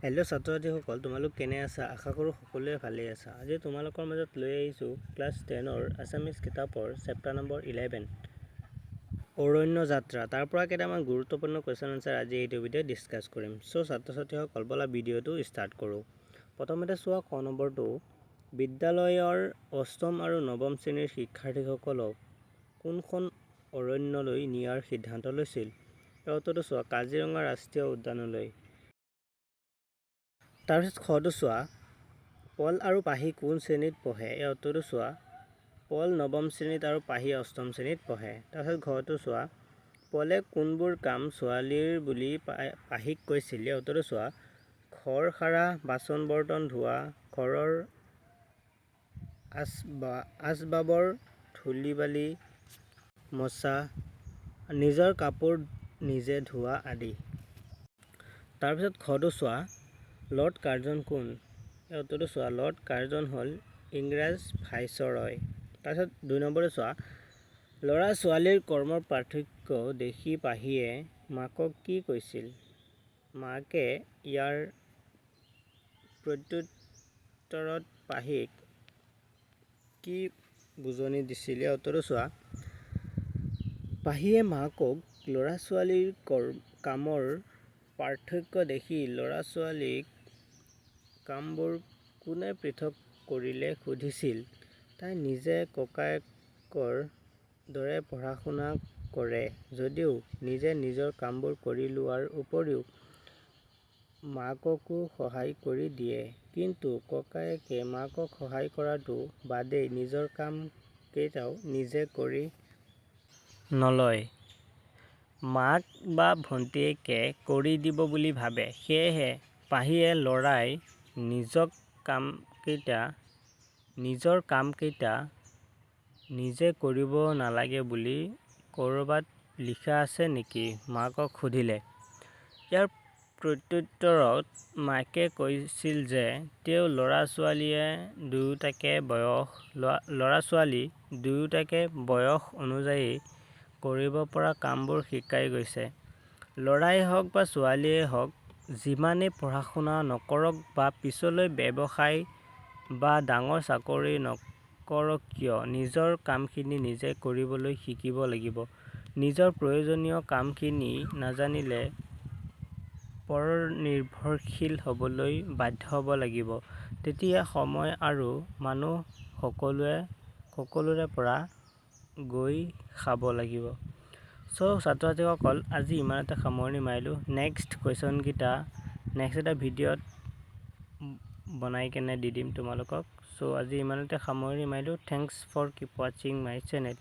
Hello' ছাত্ৰ ছাত্ৰীসকল, তোমালোক কেনে আছা? আশা কৰোঁ সকলোৱে ভালেই আছা। আজি তোমালোকৰ মাজত লৈ আহিছোঁ ক্লাছ 10ৰ আছামিজ কিতাপৰ চেপ্টাৰ নম্বৰ 11 অৰণ্য যাত্ৰা। তাৰ পৰা কেইটামান গুৰুত্বপূৰ্ণ কুৱেশ্যন আনচাৰ আজি এইটো ভিডিঅ'ত ডিছকাছ কৰিম। চ' ছাত্ৰ ছাত্ৰীসকল ব'লা ভিডিঅ'টো ষ্টাৰ্ট কৰোঁ। প্ৰথমতে চোৱা ক নম্বৰটো, বিদ্যালয়ৰ অষ্টম আৰু নৱম শ্ৰেণীৰ শিক্ষাৰ্থীসকলক কোনখন অৰণ্যলৈ নিয়াৰ সিদ্ধান্ত লৈছিল? এই উত্তৰটো চোৱা, কাজিৰঙা ৰাষ্ট্ৰীয় উদ্যানলৈ। তাৰপিছত খটো চোৱা, পল আৰু পাহি কোন শ্ৰেণীত পঢ়ে? এই উত্তৰটো চোৱা, পল নৱম শ্ৰেণীত আৰু পাহি অষ্টম শ্ৰেণীত পঢ়ে। তাৰপিছত ঘৰটো চোৱা, পলে কোনবোৰ কাম ছোৱালীৰ বুলি পাহিক কৈছিল? এই উত্তৰটো চোৱা, ঘৰ সাৰা, বাচন বৰ্তন ধোৱা, ঘৰৰ আচবাবৰ ধূলি বালি মচা, নিজৰ কাপোৰ নিজে ধোৱা আদি। তাৰপিছত খটো চোৱা, লৰ্ড কাৰ্জন কোন? এই উত্তৰটো চোৱা, লৰ্ড কাৰ্জন হ'ল ইংৰাজ ভাইচৰয়। তাৰপিছত 2 নম্বৰটো চোৱা, ল'ৰা ছোৱালীৰ কৰ্মৰ পাৰ্থক্য দেখি পাহিয়ে মাকক কি কৈছিল? মাকে ইয়াৰ প্ৰত্যুত্তৰত পাহিক কি বুজনি দিছিল? এই উত্তৰটো চোৱা, পাহিয়ে মাকক ল'ৰা ছোৱালীৰ কামৰ পাৰ্থক্য দেখি ল'ৰা ছোৱালীক কামবোৰ কোনে পৃথক কৰিলে সুধিছিল। তাই নিজে ককায়েকৰ দৰে পঢ়া শুনা কৰে যদিও নিজে নিজৰ কামবোৰ কৰি লোৱাৰ উপৰিও মাককো সহায় কৰি দিয়ে। কিন্তু ককায়েকে মাকক সহায় কৰাটো বাদেই নিজৰ কাম কেইটাও নিজে কৰি নলয়। মাক বা ভণ্টীয়েকে কৰি দিব বুলি ভাবে। সেয়েহে পাহিয়ে ল'ৰাই নিজৰ কামকেইটা নিজে কৰিব নালাগে বুলি ক'ৰবাত লিখা আছে নেকি? মাকক সুধিলে। ইয়াৰ প্ৰত্যুত্তৰত মাকে কৈছিল যে তেওঁ ল'ৰা ছোৱালী দুয়োটাকে বয়স অনুযায়ী কৰিব পৰা কামবোৰ শিকাই গৈছে। ল'ৰাই হওক বা ছোৱালীয়েই হওক, যিমানেই পঢ়া শুনা নকৰক বা পিছলৈ ব্যৱসায় বা ডাঙৰ চাকৰি নকৰক কিয়, নিজৰ কামখিনি নিজে কৰিবলৈ শিকিব লাগিব। নিজৰ প্ৰয়োজনীয় কামখিনি নাজানিলে পৰনিৰ্ভৰশীল হ'বলৈ বাধ্য হ'ব লাগিব। তেতিয়া সময় আৰু মানুহ সকলোৰে পৰা গৈ খাব লাগিব। চ' ছাত্ৰ ছাত্ৰীসকল আজি ইমানতে সামৰণি মাৰিলোঁ। নেক্সট কুৱেশ্যনকেইটা নেক্সট এটা ভিডিঅ'ত বনাই কেনে দি দিম তোমালোকক। চ' আজি ইমানতে সামৰণি মাৰিলোঁ। থেংকছ ফৰ কিপ ৱাচিং মাই চেনেল।